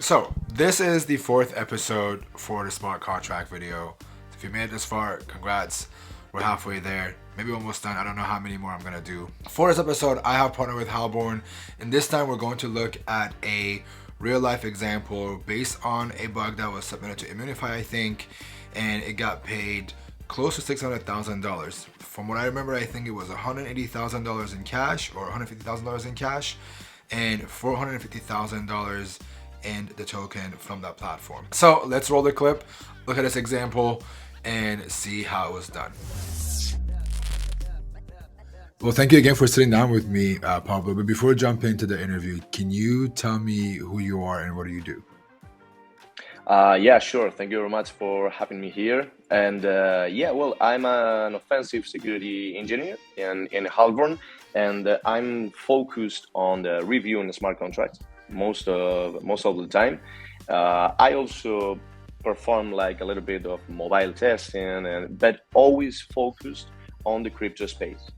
So this is the fourth episode for the smart contract video. If you made it this far, congrats. We're halfway there, maybe almost done. I don't know how many more I'm gonna do. For this episode, I have partnered with Halborn, and this time we're going to look at a real life example based on a bug that was submitted to Immunefi, I think, and it got paid close to $600,000. From what I remember, I think it was $180,000 in cash or $150,000 in cash, and $450,000 in the token from that platform. So let's roll the clip, look at this example, and see how it was done. Well, thank you again for sitting down with me, Pablo. But before we jump into the interview, can you tell me who you are and what do you do? Yeah, sure. Thank you very much for having me here. And well, I'm an offensive security engineer in Halborn, and I'm focused on the reviewing smart contracts most of the time. I also perform like a little bit of mobile testing, but always focused on the crypto space.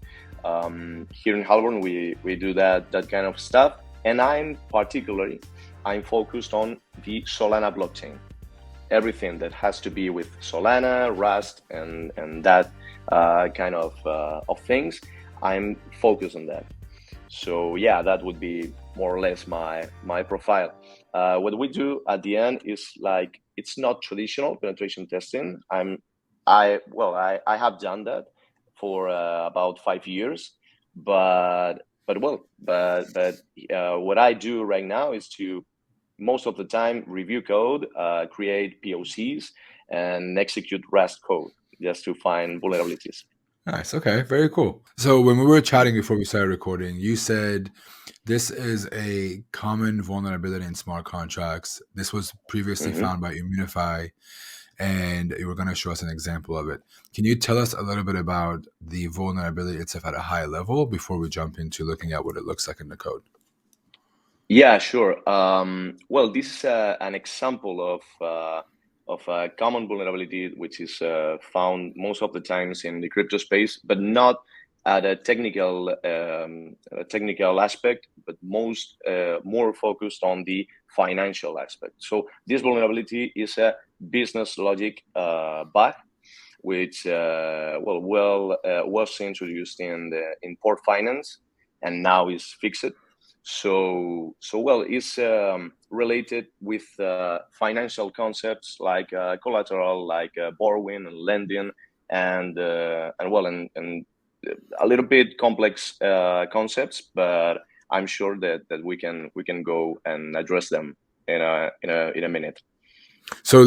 Here in Halborn, we do that kind of stuff, and I'm focused on the Solana blockchain. Everything that has to be with Solana, Rust, and that kind of things, I'm focused on that. So yeah, that would be more or less my profile. What we do at the end is like, it's not traditional penetration testing. I have done that for about 5 years, but what I do right now is to most of the time review code, create POCs, and execute Rust code just to find vulnerabilities. Nice. Okay. Very cool. So when we were chatting before we started recording, you said this is a common vulnerability in smart contracts. This was previously found by Immunefi, and you were going to show us an example of it. Can you tell us a little bit about the vulnerability itself at a high level before we jump into looking at what it looks like in the code? Yeah, sure. Well, this is an example of a common vulnerability which is found most of the times in the crypto space, but not at a technical aspect, but more focused on the financial aspect. So this vulnerability is a business logic bug, which was introduced in port finance and now is fixed. So it's related with financial concepts like collateral, like borrowing and lending, and a little bit complex concepts, but I'm sure that we can go and address them in a minute. So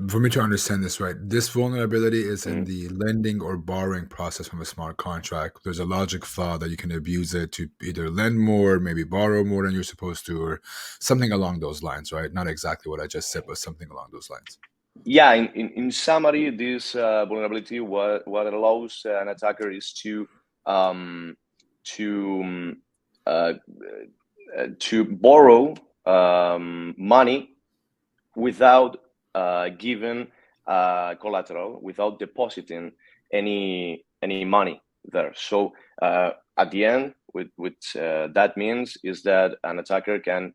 for me to understand this right, this vulnerability is in the lending or borrowing process from a smart contract. There's a logic flaw that you can abuse it to either lend more, maybe borrow more than you're supposed to, or something along those lines, right? Not exactly what I just said, but something along those lines. Yeah, in summary, this vulnerability what allows an attacker is to uh, borrow money without giving collateral, without depositing any money there. So at the end, which that means is that an attacker can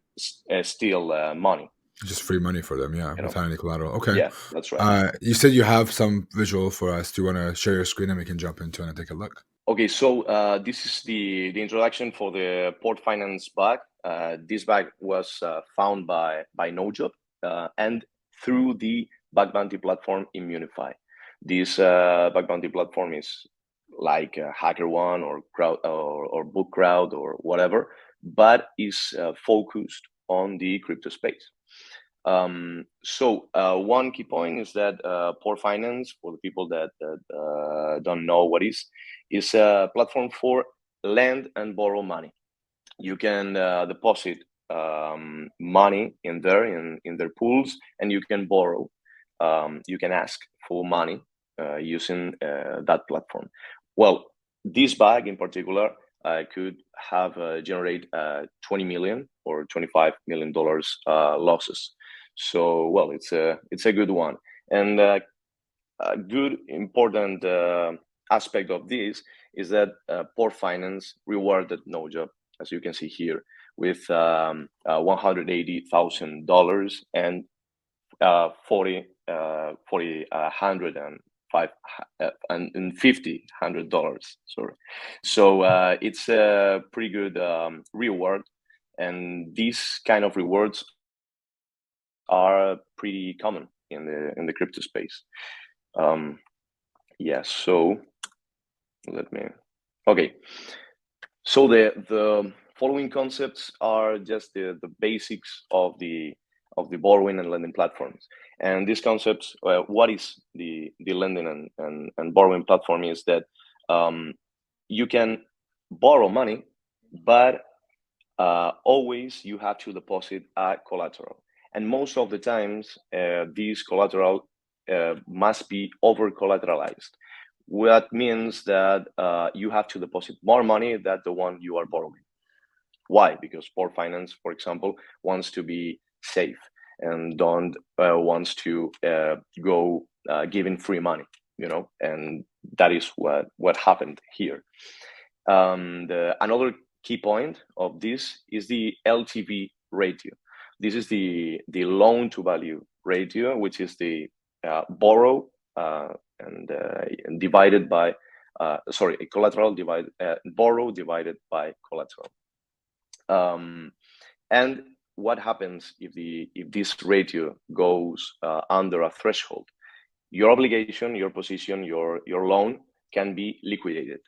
steal money. Just free money for them, yeah, without any collateral. Okay. Yeah, that's right. You said you have some visual for us. Do you want to share your screen and we can jump into it and take a look? Okay, so this is the introduction for the port finance bug. This bug was found by NoJob and through the bug bounty platform Immunefi. This bug bounty platform is like HackerOne or Crowd or BookCrowd or whatever, but is focused on the crypto space. So one key point is that Port Finance, for the people that don't know what is a platform for lend and borrow money. You can deposit money in their pools, and you can borrow. You can ask for money using that platform. Well, this bug in particular could have generate 20 million or $25 million losses. So, well, it's a good one, and a good important aspect of this is that Port Finance rewarded NoJob, as you can see here, with $180,000 and $50,000. Sorry, so it's a pretty good reward, and these kind of rewards are pretty common in the crypto space. Yeah, so okay. So the following concepts are just the basics of the borrowing and lending platforms. And these concepts, what is the lending and borrowing platform, is that you can borrow money, but always you have to deposit a collateral. And most of the times, these collateral must be over collateralized. What means that you have to deposit more money than the one you are borrowing. Why? Because Port Finance, for example, wants to be safe and don't wants to go giving free money, you know, and that is what happened here. Another key point of this is the LTV ratio. This is the loan to value ratio, which is the borrow and divided by collateral divided borrow divided by collateral. And what happens if this ratio goes under a threshold? Your obligation, your position, your loan can be liquidated.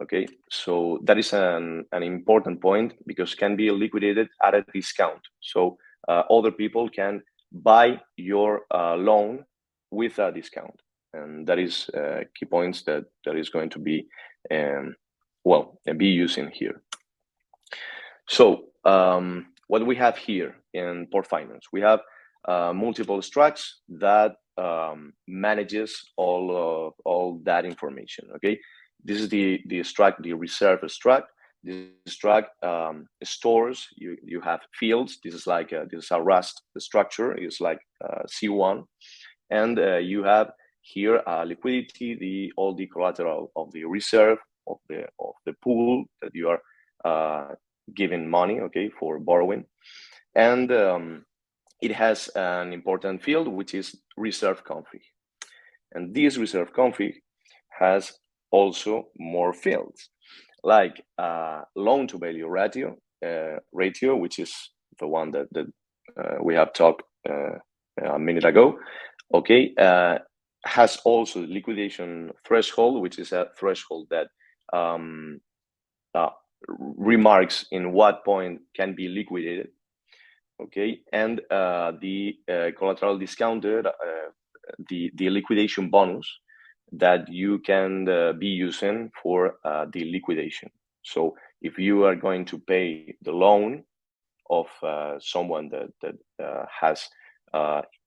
Okay, so that is an important point, because can be liquidated at a discount. So other people can buy your loan with a discount, and that is key points that is going to be be using here. So what we have here in Port Finance, we have multiple structs that manages all that information. Okay, this is the struct, the reserve struct. This struct stores. You have fields. This is like this is a Rust structure. It's like C1, and you have here liquidity, all the collateral of the reserve of the pool that you are giving money, okay, for borrowing, and it has an important field, which is reserve config, and this reserve config has also more fields, like loan to value ratio, which is the one that we have talked a minute ago. Okay, has also liquidation threshold, which is a threshold that remarks in what point can be liquidated. Okay, and the collateral discounted, the liquidation bonus that you can be using for the liquidation. So if you are going to pay the loan of someone that has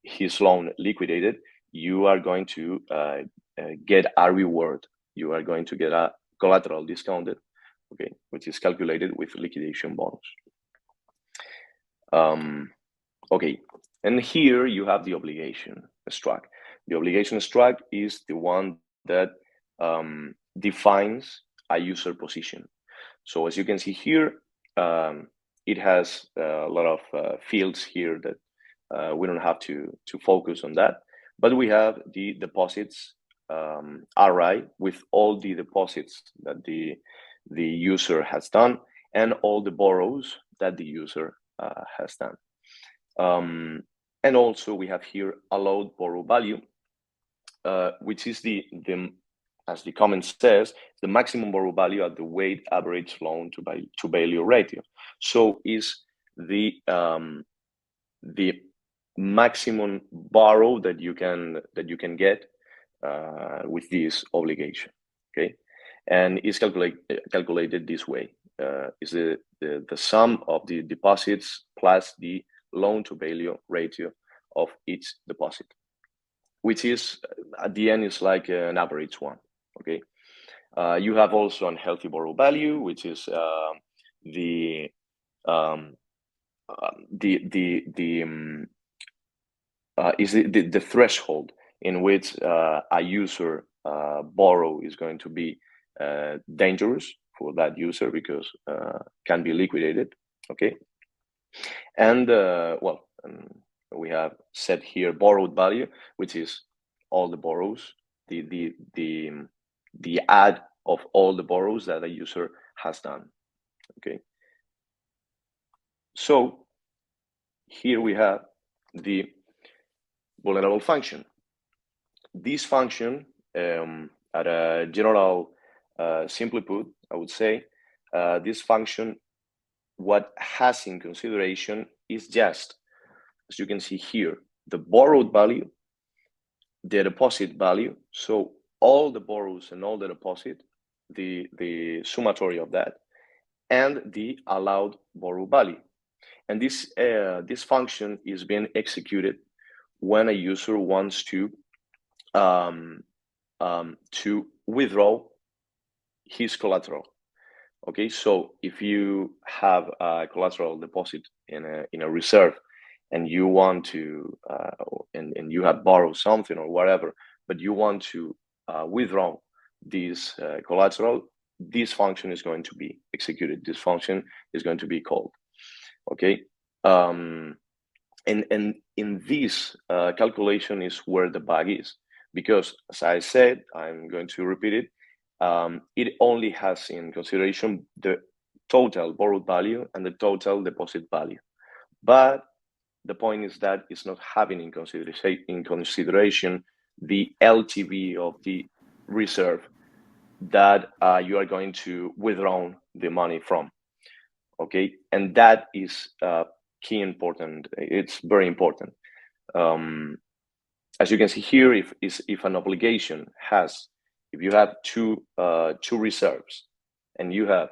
his loan liquidated, you are going to get a reward. You are going to get a collateral discounted, okay, which is calculated with liquidation bonus. Okay, and here you have the obligation struct. The obligation struct is the one that defines a user position. So as you can see here, it has a lot of fields here that we don't have to focus on that, but we have the deposits array with all the deposits that the user has done and all the borrows that the user has done. And also we have here allowed borrow value, which is the as the comment says, the maximum borrow value at the weighted average loan to value ratio. So is the maximum borrow that you can get with this obligation. Okay, and is calculated this way. Is the sum of the deposits plus the loan to value ratio of each deposit, which is at the end is like an average one. Okay, you have also unhealthy borrow value, which is the threshold in which a user borrow is going to be dangerous for that user, because can be liquidated. Okay, and we have set here borrowed value, which is all the borrows, the add of all the borrows that a user has done. Okay, so here we have the vulnerable function. This function, at a general, simply put, I would say, this function, what has in consideration is just, as you can see here, the borrowed value, the deposit value. So all the borrows and all the deposit, the summatory of that, and the allowed borrow value. And this function is being executed when a user wants to withdraw his collateral. Okay, so if you have a collateral deposit in a reserve, and you want to and you have borrowed something or whatever, but you want to withdraw this collateral, this function is going to be executed. This function is going to be called. Okay, and in this calculation is where the bug is, because as I said, I'm going to repeat it. It only has in consideration the total borrowed value and the total deposit value, but the point is that it's not having in consideration the LTV of the reserve that you are going to withdraw the money from. Okay, and that is key important. It's very important. As you can see here, if an obligation has, if you have two reserves, and you have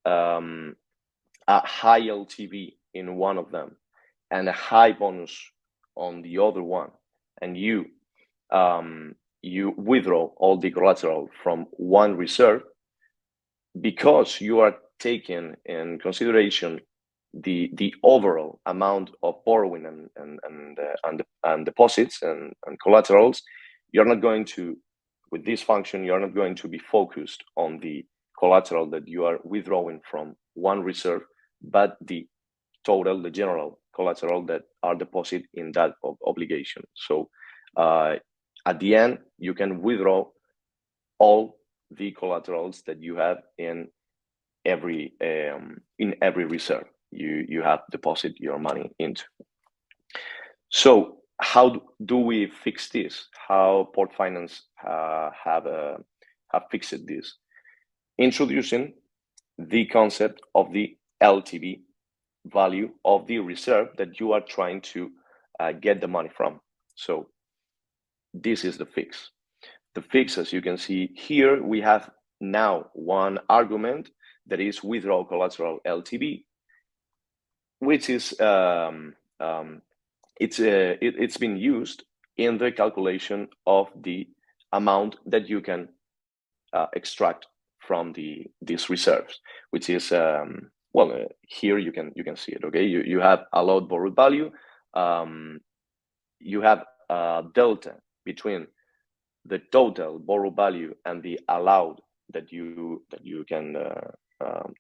a high LTV in one of them and a high bonus on the other one, and you withdraw all the collateral from one reserve, because you are taking in consideration the overall amount of borrowing and deposits and collaterals, you're not going to, with this function, you're not going to be focused on the collateral that you are withdrawing from one reserve, but the total, the general collateral that are deposited in that obligation. So at the end, you can withdraw all the collaterals that you have in every reserve you have deposit your money into. So how do we fix this? How Port Finance have fixed this? Introducing the concept of the LTV value of the reserve that you are trying to get the money from. So this is the fix. The fix, as you can see here, we have now one argument that is withdraw collateral LTV, which is it's been used in the calculation of the amount that you can extract from these reserves, which is here you can see it. Okay, you have allowed borrowed value. You have a delta between the total borrow value and the allowed that you can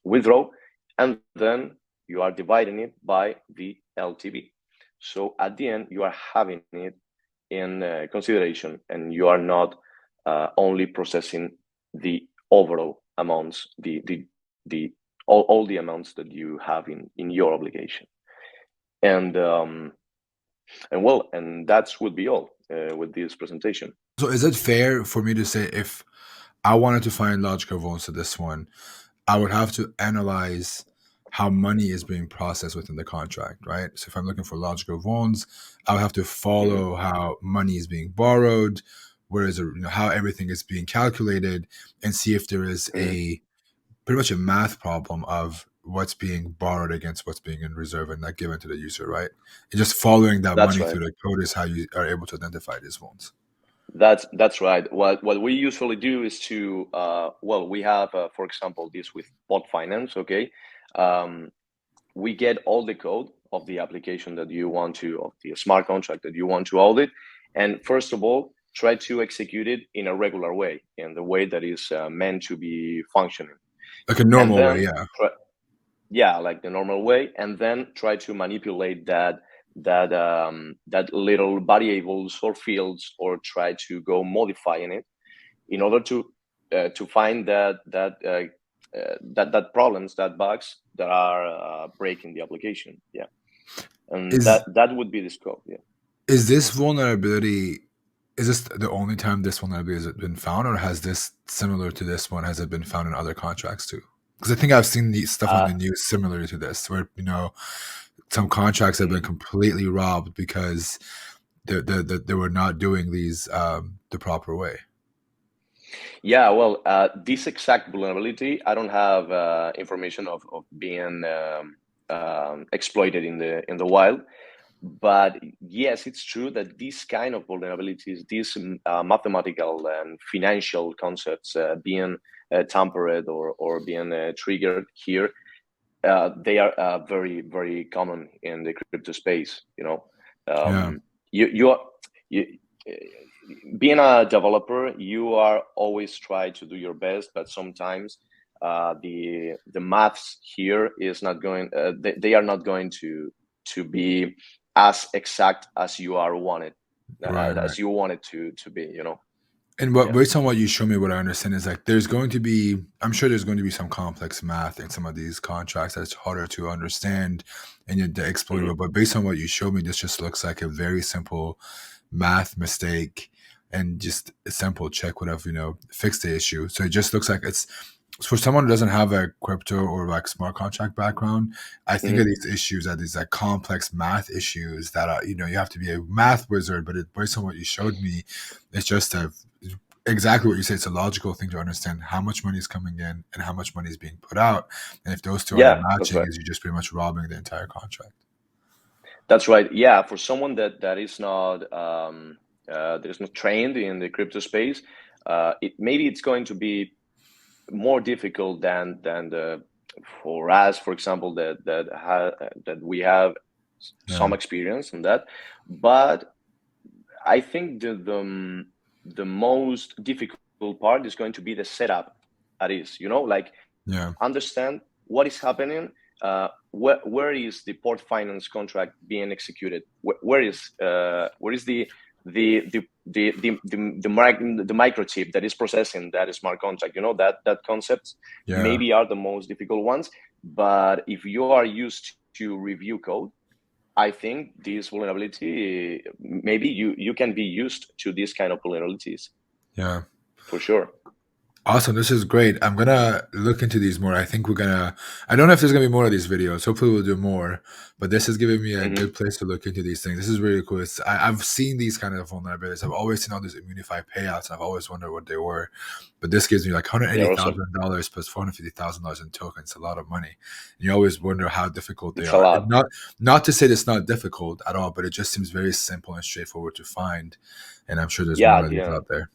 withdraw, and then you are dividing it by the LTV. So at the end, you are having it in consideration, and you are not only processing the overall amounts, all the amounts that you have in your obligation. And that would be all with this presentation. So is it fair for me to say, if I wanted to find logical votes to this one, I would have to analyze how money is being processed within the contract, right? So if I'm looking for logical loans, I would have to follow how money is being borrowed, whereas how everything is being calculated, and see if there is a pretty much a math problem of what's being borrowed against what's being in reserve and not given to the user, right? And just following that That's money right. through the code is how you are able to identify these loans. That's right. What we usually do is to we have for example this with Port Finance. Okay, we get all the code of the application that you want to, of the smart contract that you want to audit, and first of all try to execute it in a regular way, in the way that is meant to be functioning, Like a normal way, yeah. yeah, like the normal way, and then try to manipulate that little variables or fields, or try to go modifying it in order to find that problems, that bugs that are breaking the application. Yeah, and Is that would be the scope. Yeah. is this vulnerability? Is this the only time this vulnerability has been found, or has this similar to this one? Has it been found in other contracts too? Because I think I've seen the stuff on the news similar to this, where some contracts have been completely robbed because they were not doing these the proper way. Yeah, well, this exact vulnerability, I don't have information of being exploited in the wild. But yes, it's true that this kind of vulnerabilities, these mathematical and financial concepts being tampered or being triggered here, they are very, very common in the crypto space. Yeah. You being a developer, you are always try to do your best, but sometimes the maths here is not going. They are not going to be as exact as you are wanted, Right. as you want it to be. And based on what you show me, what I understand is like there's going to be, I'm sure there's going to be some complex math in some of these contracts that's harder to understand and yet exploitable. But based on what you showed me, this just looks like a very simple math mistake and just a simple check would have, fixed the issue. So it just looks like it's for someone who doesn't have a crypto or like smart contract background. I think of these issues as these like complex math issues that are, you have to be a math wizard, but based on what you showed me, it's just exactly what you say. It's a logical thing to understand how much money is coming in and how much money is being put out. And if those two aren't Yeah, that's matching, right. is you're just pretty much robbing the entire contract. That's right. Yeah, for someone that is not trained in the crypto space, maybe it's going to be more difficult than for us, for example, that we have some experience in that. But I think the most difficult part is going to be the setup. That is, like understand what is happening. Where is the port finance contract being executed? Where is the microchip that is processing that smart contract? That concepts maybe are the most difficult ones. But if you are used to review code, I think this vulnerability, maybe you can be used to these kind of vulnerabilities. Yeah. For sure. Awesome. This is great. I'm going to look into these more. I think I don't know if there's going to be more of these videos. Hopefully we'll do more, but this is giving me a good place to look into these things. This is really cool. I've seen these kind of vulnerabilities. I've always seen all these Immunefi payouts and I've always wondered what they were, but this gives me like $180,000 plus $450,000 in tokens. It's a lot of money. And you always wonder how difficult they It's a are. lot. And not to say it's not difficult at all, but it just seems very simple and straightforward to find. And I'm sure there's more of these out there.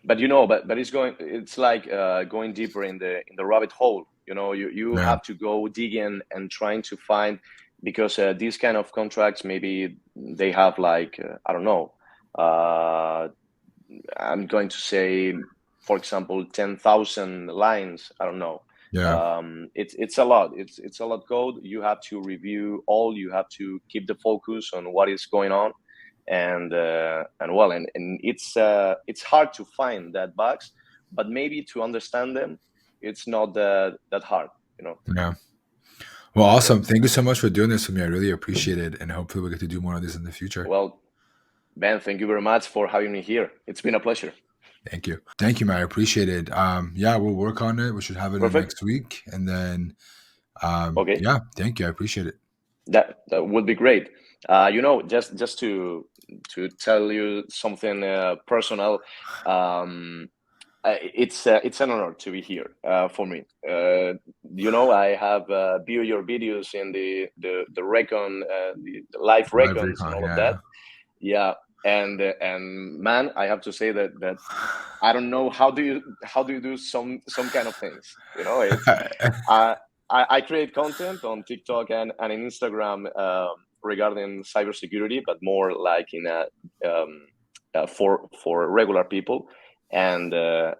But it's like going deeper in the rabbit hole. You have to go dig in and trying to find, because these kind of contracts, maybe they have like I don't know, I'm going to say, for example, 10,000 lines. I don't know. It's a lot. It's a lot code. You have to review all. You have to keep the focus on what is going on. And it's hard to find that bugs, but maybe to understand them, it's not that hard. Yeah. Well, awesome. Thank you so much for doing this with me. I really appreciate it. And hopefully we get to do more of this in the future. Well, Ben, thank you very much for having me here. It's been a pleasure. Thank you. Thank you, man. I appreciate it. Yeah, we'll work on it. We should have it in next week. And then, okay. Yeah, thank you. I appreciate it. That would be great. Just to tell you something personal, it's an honor to be here for me. I have viewed your videos in the recon, the live recons and all of that. Yeah, and man, I have to say that I don't know how do you do some kind of things. It's I create content on TikTok and in Instagram regarding cybersecurity, but more like in for regular people. And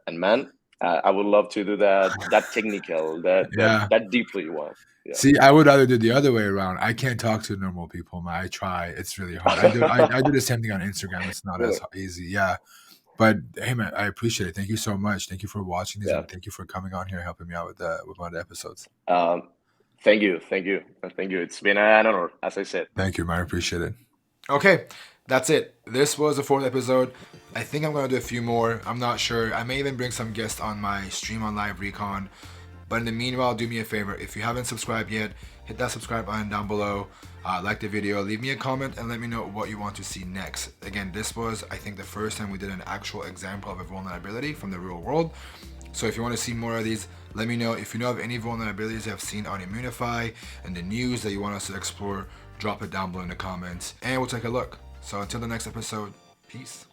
man, I would love to do that technical, Yeah. that deeply one. Yeah. See, I would rather do the other way around. I can't talk to normal people, man. I try. It's really hard. I do the same thing on Instagram. It's not as easy. Yeah. But hey, man, I appreciate it. Thank you so much. Thank you for watching these, and thank you for coming on here, helping me out with one of the episodes. Thank you. It's been an honor, as I said. Thank you, man. I appreciate it. Okay, that's it. This was the 4th episode. I think I'm gonna do a few more. I'm not sure. I may even bring some guests on my stream on Live Recon. But in the meanwhile, do me a favor. If you haven't subscribed yet, hit that subscribe button down below. Like the video, leave me a comment, and let me know what you want to see next. Again, this was, I think, the first time we did an actual example of a vulnerability from the real world. So if you want to see more of these, let me know. If you know of any vulnerabilities you have seen on Immunefi and the news that you want us to explore, drop it down below in the comments, and we'll take a look. So until the next episode, peace.